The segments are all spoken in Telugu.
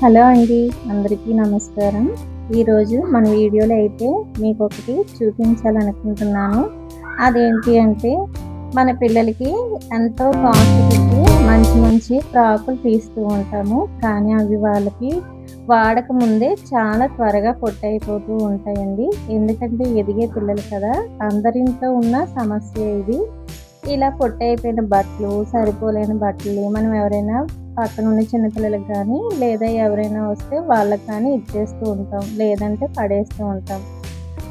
హలో అండి. అందరికీ నమస్కారం. ఈరోజు మన వీడియోలో అయితే మీకొకటి చూపించాలనుకుంటున్నాను. అదేంటి అంటే మన పిల్లలకి ఎంతో కాస్ట్ పెట్టి మంచి మంచి ఫ్రాకులు తీస్తూ ఉంటాము. కానీ అవి వాళ్ళకి వాడక ముందే చాలా త్వరగా పొట్టయిపోతూ ఉంటాయండి. ఎందుకంటే ఎదిగే పిల్లలు కదా! అందరింట్లో ఉన్న సమస్యే ఇది. ఇలా పొట్టయిపోయిన బట్టలు, సరిపోలేని బట్టలు మనం ఎవరైనా పక్కనున్న చిన్న పిల్లలకి కానీ, లేదా ఎవరైనా వస్తే వాళ్ళకి కానీ ఇచ్చేస్తూ ఉంటాం. లేదంటే పడేస్తూ ఉంటాం.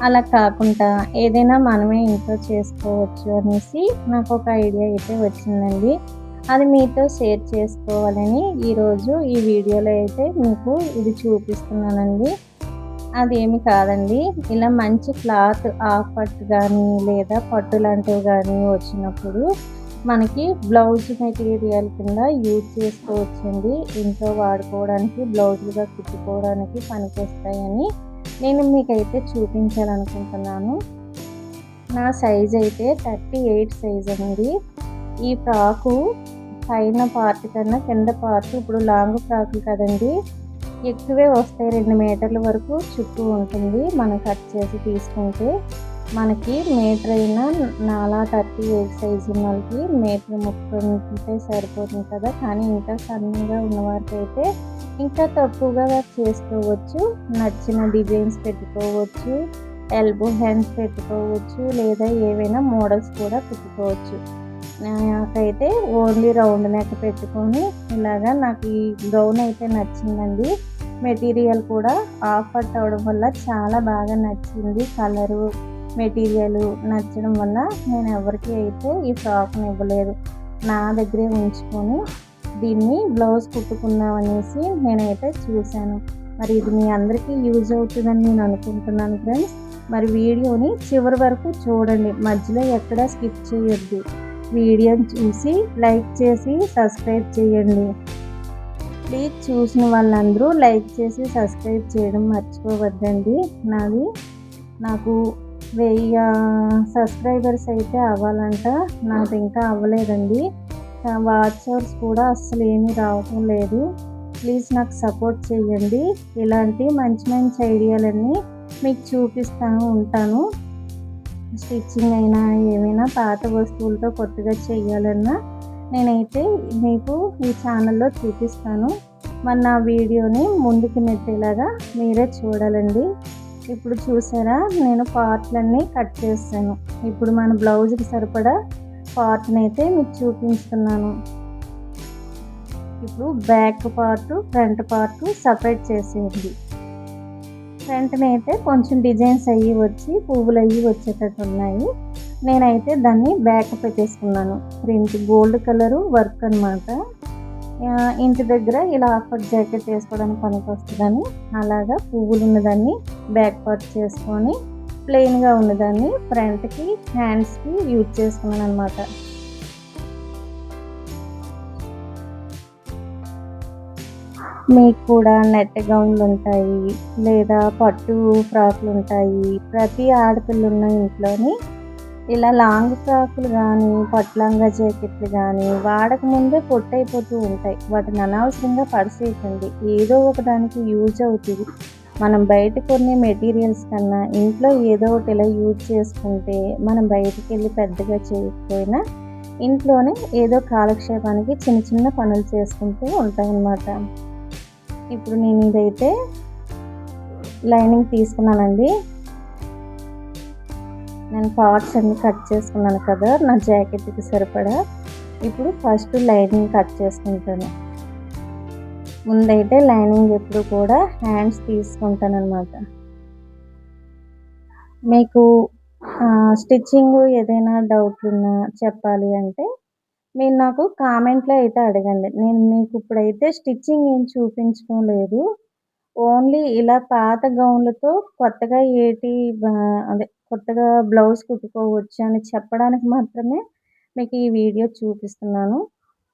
అలా కాకుండా ఏదైనా మనమే ఇంట్లో చేసుకోవచ్చు అనేసి నాకొక ఐడియా అయితే వచ్చిందండి. అది మీతో షేర్ చేసుకోవాలని ఈరోజు ఈ వీడియోలో అయితే మీకు ఇది చూపిస్తున్నానండి. అదేమి కాదండి. ఇలా మంచి క్లాత్ హాఫ్ పట్టు గానీ, లేదా పట్టు లాంటివి గానీ వచ్చినప్పుడు మనకి బ్లౌజ్ మెటీరియల్ కింద యూజ్ చేసుకోవచ్చండి. ఇంట్లో వాడుకోవడానికి, బ్లౌజులుగా కుట్టుకోవడానికి పనికొస్తాయని నేను మీకైతే చూపించాలనుకుంటున్నాను. నా సైజ్ అయితే 38 సైజ్ అండి. ఈ ఫ్రాకు పైన పార్ట్ కన్నా కింద పార్ట్ ఇప్పుడు లాంగ్ ఫ్రాకులు కదండీ! ఎక్కువే వస్తాయి. 2 మీటర్ల వరకు చుట్టూ ఉంటుంది. మనం కట్ చేసి తీసుకుంటే మనకి మీటర్ అయినా నాలా 38 సైజు ఉన్న వాళ్ళకి మీటర్ 30 ఉంటే సరిపోతుంది కదా! కానీ ఇంకా సన్నగా ఉన్నవారికైతే ఇంకా తక్కువగా చేసుకోవచ్చు. నచ్చిన డిజైన్స్ పెట్టుకోవచ్చు. ఎల్బో హ్యాండ్స్ పెట్టుకోవచ్చు. లేదా ఏవైనా మోడల్స్ కూడా పెట్టుకోవచ్చు. నాకైతే ఓన్లీ రౌండ్ నెక్ పెట్టుకొని ఇలాగా నాకు ఈ గౌన్ అయితే నచ్చిందండి. మెటీరియల్ కూడా హాఫ్ పట్టు అవడం వల్ల చాలా బాగా నచ్చింది. కలరు, మెటీరియల్ నచ్చడం వల్ల నేను ఎవరికి అయితే ఈ ఫ్రాక్ని ఇవ్వలేదు. నా దగ్గరే ఉంచుకొని దీన్ని బ్లౌజ్ కుట్టుకుందాం అనేసి నేనైతే చూశాను. మరి ఇది మీ అందరికీ యూజ్ అవుతుందని నేను అనుకుంటున్నాను ఫ్రెండ్స్. మరి వీడియోని చివరి వరకు చూడండి. మధ్యలో ఎక్కడా స్కిప్ చేయొద్దు. వీడియోని చూసి లైక్ చేసి సబ్స్క్రైబ్ చేయండి. ప్లీజ్ చూసిన వాళ్ళందరూ లైక్ చేసి సబ్స్క్రైబ్ చేయడం మర్చిపోవద్దండి. నాకు 1000 సబ్స్క్రైబర్స్ అయితే అవ్వాలంట. నాది ఇంకా అవ్వలేదండి. వాచ్ అవర్స్ కూడా అస్సలు ఏమీ రావటం లేదు. ప్లీజ్ నాకు సపోర్ట్ చేయండి. ఇలాంటి మంచి మంచి ఐడియాలన్నీ మీకు చూపిస్తూ ఉంటాను. స్టిచ్చింగ్ అయినా ఏమైనా పాత వస్తువులతో కొత్తగా చేయాలన్నా నేనైతే మీకు ఈ ఛానల్లో చూపిస్తాను. మరి నా వీడియోని ముందుకు నెట్టేలాగా మీరే చూడాలండి. ఇప్పుడు చూసారా, నేను పార్ట్లన్నీ కట్ చేస్తాను. ఇప్పుడు మన బ్లౌజ్కి సరిపడా పార్ట్ని అయితే మీకు చూపిస్తున్నాను. ఇప్పుడు back part, front part separate చేసేయండి. ఫ్రంట్ని అయితే కొంచెం డిజైన్స్ అయ్యి వచ్చి పువ్వులు అయ్యి వచ్చేటట్టు ఉన్నాయి. నేనైతే దాన్ని బ్యాక్ పెట్టేసుకున్నాను. ప్రింట్ గోల్డ్ కలరు వర్క్ అనమాట. ఇంటి దగ్గర ఇలా హాఫ్ జాకెట్ వేసుకోవడానికి పనికి వస్తుందని అలాగా పువ్వులు ఉన్నదాన్ని బ్యాక్ పార్ట్ చేసుకొని ప్లెయిన్గా ఉన్నదాన్ని ఫ్రంట్కి హ్యాండ్స్కి యూజ్ చేసుకున్నాను అనమాట. మీకు కూడా నెట్ గౌన్లు ఉంటాయి, లేదా పట్టు ఫ్రాకులు ఉంటాయి. ప్రతి ఆడపిల్ల ఉన్న ఇంట్లోని ఇలా లాంగ్ ఫ్రాకులు కానీ, పట్టు లంగా జాకెట్లు కానీ వాడకముందే పొట్టయిపోతూ ఉంటాయి. వాటిని అనవసరంగా పడసేయకండి. ఏదో ఒకదానికి యూజ్ అవుతుంది. మనం బయట కొనే మెటీరియల్స్ కన్నా ఇంట్లో ఏదో ఒకటి ఇలా యూజ్ చేసుకుంటే మనం బయటికి వెళ్ళి పెద్దగా చేయకపోయినా ఇంట్లోనే ఏదో కాలక్షేపానికి చిన్న చిన్న పనులు చేసుకుంటూ ఉంటామన్నమాట. ఇప్పుడు నేను ఇదైతే లైనింగ్ తీసుకున్నానండి. నేను పార్ట్స్ అన్నీ కట్ చేసుకున్నాను కదా నా జాకెట్కి సరిపడా. ఇప్పుడు ఫస్ట్ లైనింగ్ కట్ చేసుకుంటాను. ముందైతే లైనింగ్ ఎప్పుడు కూడా హ్యాండ్స్ తీసుకుంటాను అనమాట. మీకు స్టిచ్చింగ్ ఏదైనా డౌట్ ఉన్నా చెప్పాలి అంటే మీరు నాకు కామెంట్లో అయితే అడగండి. నేను మీకు ఇప్పుడైతే స్టిచ్చింగ్ ఏం చూపించడం లేదు. ఓన్లీ ఇలా పాత గౌన్లతో కొత్తగా కొత్తగా బ్లౌజ్ కుట్టుకోవచ్చు అని చెప్పడానికి మాత్రమే మీకు ఈ వీడియో చూపిస్తున్నాను.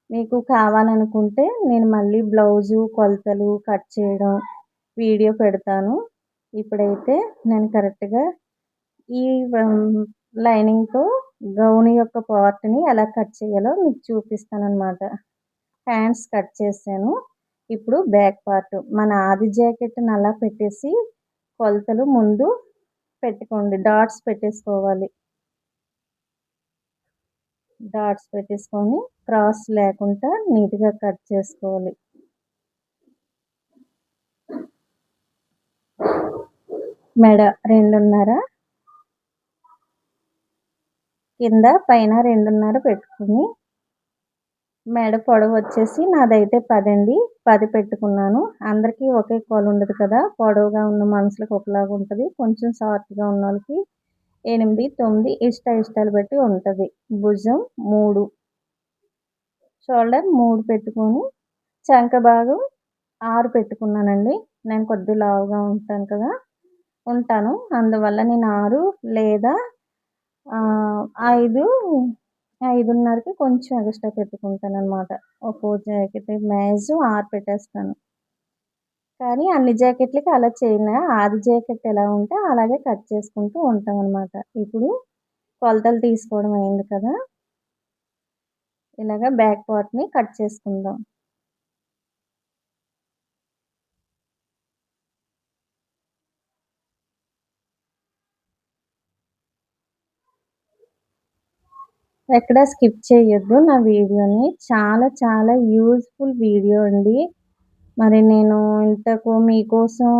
మీకు కావాలనుకుంటే నేను మళ్ళీ బ్లౌజు కొలతలు కట్ చేయడం వీడియో పెడతాను. ఇప్పుడైతే నేను కరెక్ట్గా ఈ లైనింగ్తో గౌన్ యొక్క పార్ట్ని ఎలా కట్ చేయాలో మీకు చూపిస్తానన్నమాట. హ్యాండ్స్ కట్ చేశాను. ఇప్పుడు బ్యాక్ పార్ట్ మన ఆది జాకెట్‌ని అలా పెట్టేసి కొలతలు ముందు పెట్టుకోండి. డాట్స్ పెట్టేసుకోవాలి. డాట్స్ పెట్టేసుకొని క్రాస్ లేకుండా నీట్‌గా కట్ చేసుకోవాలి. మెడ 2:30 కింద పైన 2:30 పెట్టుకొని మెడ పొడవు వచ్చేసి నాదైతే 10 అండి. 10 పెట్టుకున్నాను. అందరికీ ఒకే కొల ఉండదు కదా! పొడవుగా ఉన్న మనుషులకి ఒకలాగా ఉంటది. కొంచెం షార్ట్‌గా ఉన్నోళ్ళకి 8, 9 ఇష్టాలు బట్టి ఉంటది. భుజం 3, షోల్డర్ 3 పెట్టుకొని చంక భాగం 6 పెట్టుకున్నానండి. నేను కొద్దిగా లావుగా ఉంటాను. అందువల్ల నేను 6 లేదా 5, 5:30కి కొంచెం ఎగస్ట్రా పెట్టుకుంటాననమాట. ఒక్కో జాకెట్ మాక్సిమం 6 పెట్టేస్తాను. కానీ అన్ని జాకెట్లకి అలా చేయను. ఆది జాకెట్ ఎలా ఉంటే అలాగే కట్ చేసుకుంటూ ఉంటామనమాట. ఇప్పుడు కొలతలు తీసుకోవడం అయింది కదా! ఇలాగ బ్యాక్ పార్ట్‌ని కట్ చేసుకుందాం. ఎక్కడ స్కిప్ చేయొద్దు నా వీడియోని. చాలా యూజ్‌ఫుల్ వీడియో అండి. మరి నేను ఇంతకు మీకోసం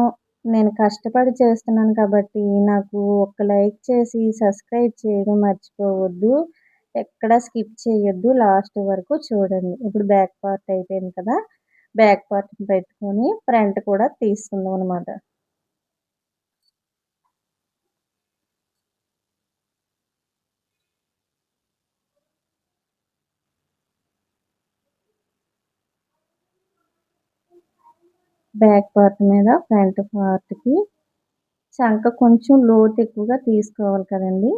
నేను కష్టపడి చేస్తున్నాను కాబట్టి నాకు ఒక లైక్ చేసి సబ్స్క్రైబ్ చేయడం మర్చిపోవద్దు. ఎక్కడ స్కిప్ చేయొద్దు. లాస్ట్ వరకు చూడండి. ఇప్పుడు బ్యాక్ పార్ట్ అయిపోయింది కదా! బ్యాక్ పార్ట్‌ని పెట్టుకొని ఫ్రంట్ కూడా తీసుకుందాం అనమాట. బ్యాక్ పార్ట్ మీద ఫ్రంట్ పార్ట్‌కి చంక కొంచెం లోతు ఎక్కువగా తీసుకోవాలి కదండీ!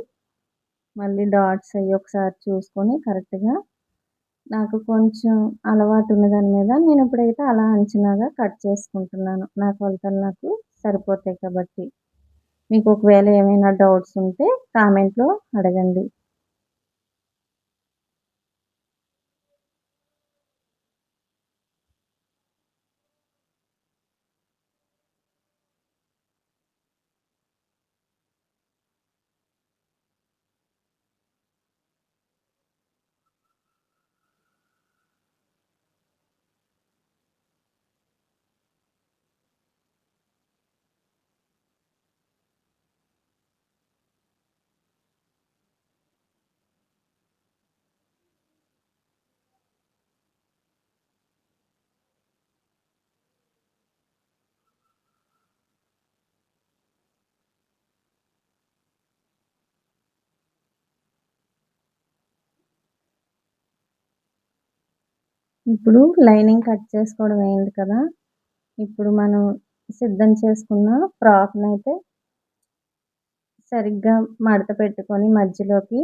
మళ్ళీ డాట్స్ అయ్యి ఒకసారి చూసుకొని కరెక్ట్‌గా నాకు కొంచెం అలవాటు ఉన్న దాని మీద నేను ఇప్పుడైతే అలా అంచనాగా కట్ చేసుకుంటున్నాను. నా కొలతలు నాకు సరిపోతాయి కాబట్టి. మీకు ఒకవేళ ఏమైనా డౌట్స్ ఉంటే కామెంట్‌లో అడగండి. ఇప్పుడు లైనింగ్ కట్ చేసుకోవడం అయింది కదా! ఇప్పుడు మనం సిద్ధం చేసుకున్న ఫ్రాక్‌నైతే సరిగ్గా మడత పెట్టుకొని మధ్యలోకి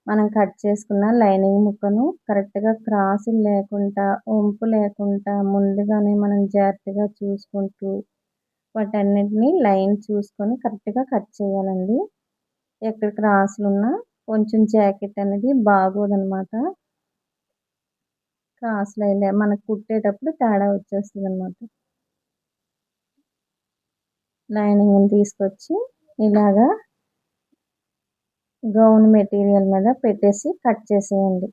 మనం కట్ చేసుకున్న లైనింగ్ ముక్కను కరెక్ట్‌గా క్రాసులు లేకుండా, వంపు లేకుండా ముందుగానే మనం జాగ్రత్తగా చూసుకుంటూ వాటన్నిటిని లైన్ చూసుకొని కరెక్ట్‌గా కట్ చేయాలండి. ఎక్కడ క్రాసులున్నా కొంచెం జాకెట్ అనేది బాగోదనమాట. క్రాసులయిలే మనకు కుట్టేటప్పుడు తేడా వచ్చేస్తదనమాట. లైనింగ్‌ని తీసుకొచ్చి ఇలాగా గౌన్ మెటీరియల్ మీద పెట్టేసి కట్ చేసేయండి.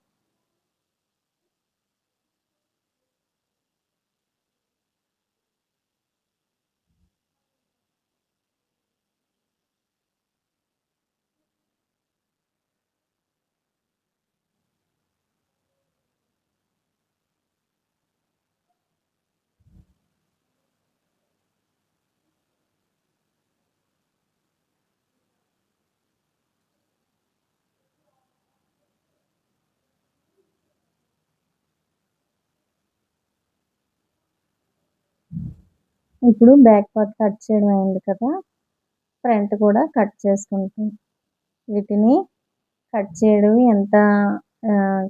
ఇప్పుడు బ్యాక్ పార్ట్ కట్ చేయడం అయింది కదా! ఫ్రంట్ కూడా కట్ చేసుకుంటాం. వీటిని కట్ చేయడం ఎంత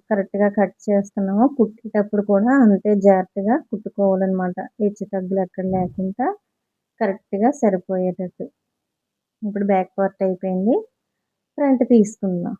కరెక్ట్‌గా కట్ చేస్తున్నామో కుట్టేటప్పుడు కూడా అంతే జాగ్రత్తగా కుట్టుకోవాలనమాట. హెచ్చు తగ్గులు ఎక్కడ లేకుండా కరెక్ట్‌గా సరిపోయేటట్టు. ఇప్పుడు బ్యాక్ పార్ట్ అయిపోయింది. ఫ్రంట్ తీసుకుందాం.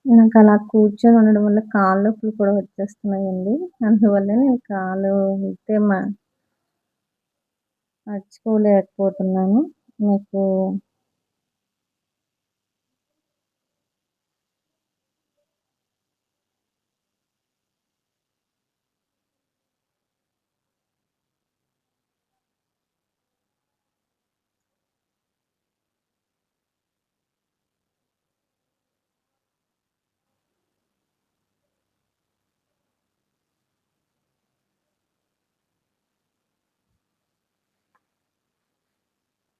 నాకు అలా కూర్చొని ఉండడం వల్ల కాళ్ళు నొప్పులు కూడా వచ్చేస్తున్నాయండి. అందువల్ల నేను కాలు అయితే మర్చిపోలేకపోతున్నాను. మీకు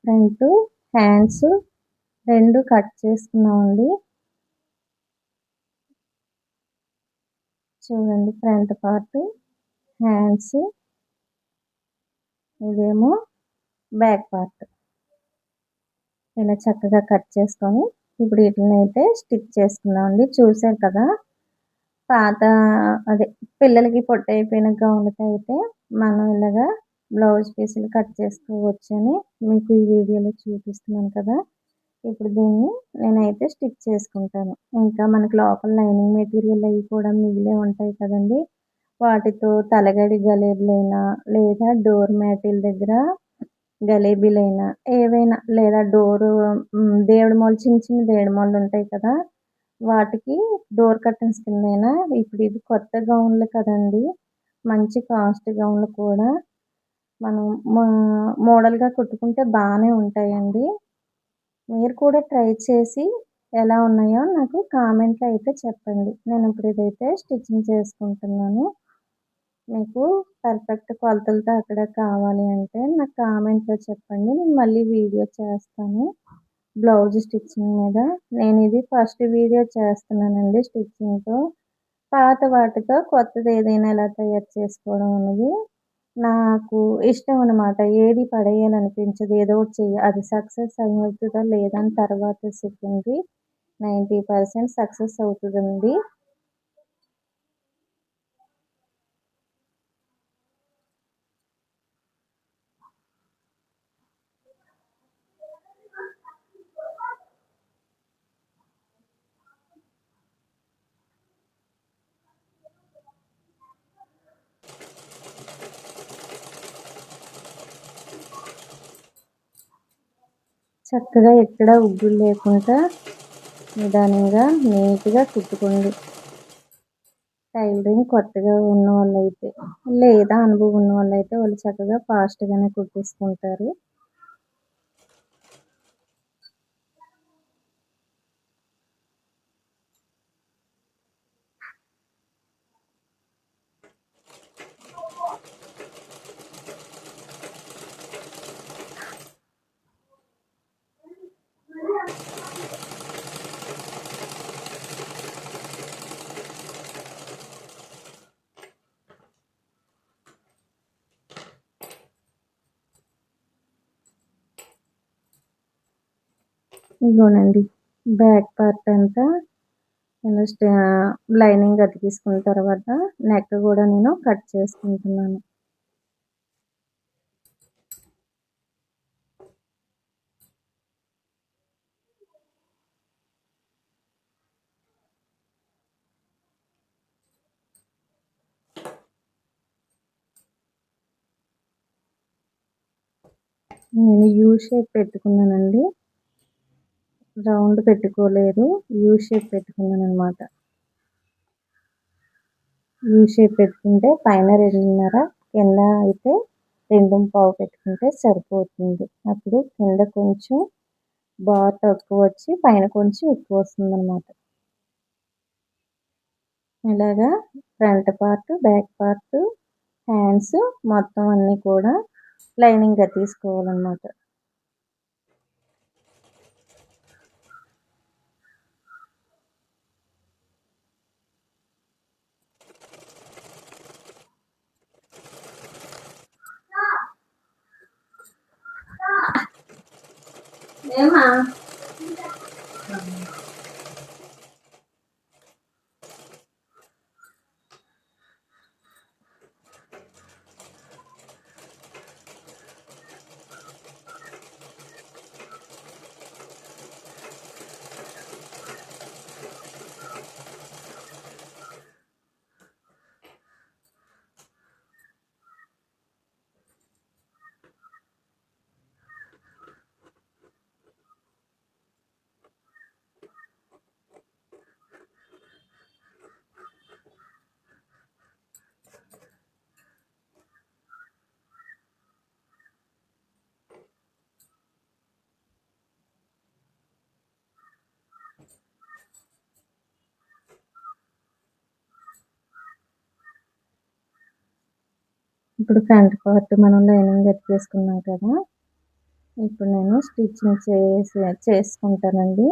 ఫ్రంట్, హ్యాండ్స్ 2 కట్ చేసుకున్నామండి. చూడండి ఫ్రంట్ పార్ట్, హ్యాండ్స్, ఇదేమో బ్యాక్ పార్ట్. ఇలా చక్కగా కట్ చేసుకొని ఇప్పుడు వీటినైతే స్టిచ్ చేసుకుందామండి. చూసారు కదా! పాత అదే పిల్లలకి పొట్టయిపోయిన గౌన్లకైతే మనం ఇలాగా బ్లౌజ్ పీసులు కట్ చేసుకోవచ్చని మీకు ఈ వీడియోలో చూపిస్తున్నాను కదా! ఇప్పుడు దీన్ని నేనైతే స్టిచ్ చేసుకుంటాను. ఇంకా మనకి లోపల లైనింగ్ మెటీరియల్ అవి కూడా మిగిలే ఉంటాయి కదండీ! వాటితో తలగడి గలేబులైనా లేదా డోర్ మ్యాటిల దగ్గర గలేబీలైనా ఏవైనా లేదా దేవుడి మూలలు చిన్న చిన్న దేవుడి మూలలుంటాయి కదా! వాటికి డోర్ కర్టెన్స్ కిందైనా ఇప్పుడు ఇవి కొత్త గౌన్లు కదండీ! మంచి కాస్ట్ గౌన్లు కూడా మనం మా మోడల్‌గా కుట్టుకుంటే బానే ఉంటాయండి. మీరు కూడా ట్రై చేసి ఎలా ఉన్నాయో నాకు కామెంట్‌లో అయితే చెప్పండి. నేను ఇప్పుడు ఇదైతే స్టిచ్చింగ్ చేసుకుంటున్నాను. మీకు పర్ఫెక్ట్ కొలతలతో అక్కడ కావాలి అంటే నాకు కామెంట్‌లో చెప్పండి. నేను మళ్ళీ వీడియో చేస్తాను. బ్లౌజ్ స్టిచ్చింగ్ మీద. నేనిది ఫస్ట్ వీడియో చేస్తున్నానండి స్టిచ్చింగ్‌తో. పాత వాటితో కొత్తది ఏదైనా ఎలా తయారు చేసుకోవడం అనేది నాకు ఇష్టం అనమాట. ఏది పడేయాలనిపించదు. ఏదో ఒకటి అది సక్సెస్ అవుతదా లేదా అని తర్వాత సెకండరీ. 90% సక్సెస్ అవుతదండి. చక్కగా ఎక్కడ ఉగ్గులు లేకుండా నిదానంగా నీట్‌గా కుట్టుకోండి. టైలరింగ్ కొత్తగా ఉన్నవాళ్ళైతే, లేదా అనుభవం ఉన్నవాళ్ళైతే వాళ్ళు చక్కగా ఫాస్ట్‌గానే కుట్టేసుకుంటారు. ఇదిగోనండి బ్యాక్ పార్ట్ అంతా నేను లైనింగ్ అతికించుకున్న తర్వాత నెక్ కూడా నేను కట్ చేసుకుంటున్నాను. నేను యూ షేప్ పెట్టుకున్నానండి. రౌండ్ పెట్టుకోలేదు. యూ షేప్ పెట్టుకున్నాననమాట. యూ షేప్ పెట్టుకుంటే పైన 2.5 కింద అయితే 2.25 పెట్టుకుంటే సరిపోతుంది. అప్పుడు కింద కొంచెం బార్ తక్కువ వచ్చి పైన కొంచెం ఎక్కువ వస్తుందనమాట. ఇలాగా front part, back part, hands మొత్తం అన్నీ కూడా లైనింగ్‌గా తీసుకోవాలనమాట. ఏమా ఇప్పుడు ఫ్రంట్ పార్ట్ మనం లైనింగ్ కట్టేసుకున్నాం కదా! ఇప్పుడు నేను స్టిచ్చింగ్ చేసుకుంటానండి.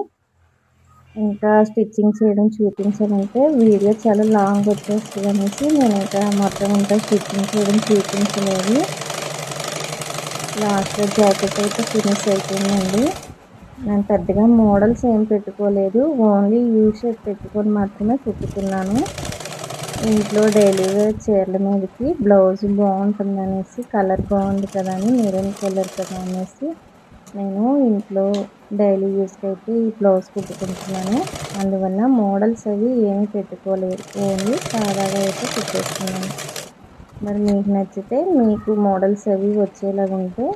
ఇంకా స్టిచ్చింగ్ చేయడం చూపించాలంటే వీడియో చాలా లాంగ్ వచ్చేస్తది అనేసి నేను ఇంకా మొత్తం అంతా స్టిచ్చింగ్ చేయడం చూపించలేదు. లాస్ట్‌లో జాకెట్ అయితే ఫినిష్ అయిపోయిందండి. నేను పెద్దగా మోడల్స్ ఏం పెట్టుకోలేదు. ఓన్లీ యూ షేప్ పెట్టుకొని మాత్రమే కుట్టుకున్నాను. ఇంట్లో డైలీ వేర్ చీరల మీదకి బ్లౌజ్ బాగుంటుందనేసి, కలర్ బాగుంది కదా అని, మెరూన్ కలర్ కదా అనేసి నేను ఇంట్లో డైలీ యూస్‌కి అయితే ఈ బ్లౌజ్ కుట్టుకుంటున్నాను. అందువల్ల మోడల్స్ అవి ఏమీ పెట్టుకోలేదు. ఓన్లీ సాదాగా అయితే కుట్టేసుకున్నాను. మరి మీకు నచ్చితే మీకు మోడల్స్ అవి వచ్చేలాగా ఉంటే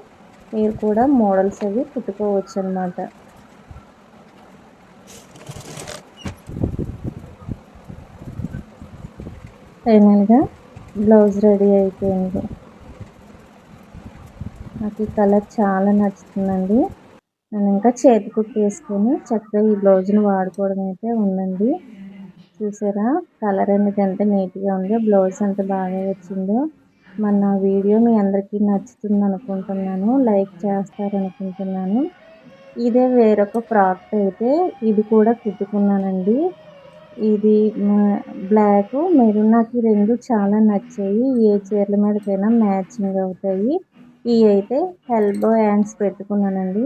మీరు కూడా మోడల్స్ అవి కుట్టుకోవచ్చనమాట. ఫైనల్‌గా బ్లౌజ్ రెడీ అయిపోయింది. నాకు ఈ కలర్ చాలా నచ్చుతుందండి. నేను ఇంకా చేతి కుట్టేసుకొని చక్కగా ఈ బ్లౌజ్‌ని వాడుకోవడం అయితే ఉందండి. చూసారా కలర్ అనేది ఎంత నీట్‌గా ఉందో, బ్లౌజ్ ఎంత బాగా వచ్చిందో. మరి నా వీడియో మీ అందరికీ నచ్చుతుంది అనుకుంటున్నాను. లైక్ చేస్తారనుకుంటున్నాను. ఇదే వేరొక ఫ్రాక్ అయితే ఇది కూడా కుట్టుకున్నానండి. ఇది బ్లాకు, మెరూన్ నాకు ఈ 2 చాలా నచ్చాయి. ఏ చీరల మీదకైనా మ్యాచింగ్ అవుతాయి. ఇయి అయితే ఎల్బో హ్యాండ్స్ పెట్టుకున్నానండి.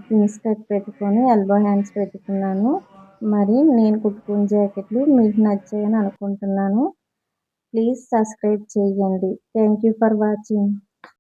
పిన్స్ కట్ పెట్టుకొని ఎల్బో హ్యాండ్స్ పెట్టుకున్నాను. మరి నేను కుట్టుకున్న జాకెట్లు మీకు నచ్చాయని అనుకుంటున్నాను. ప్లీజ్ సబ్స్క్రైబ్ చేయండి. Thank you for watching.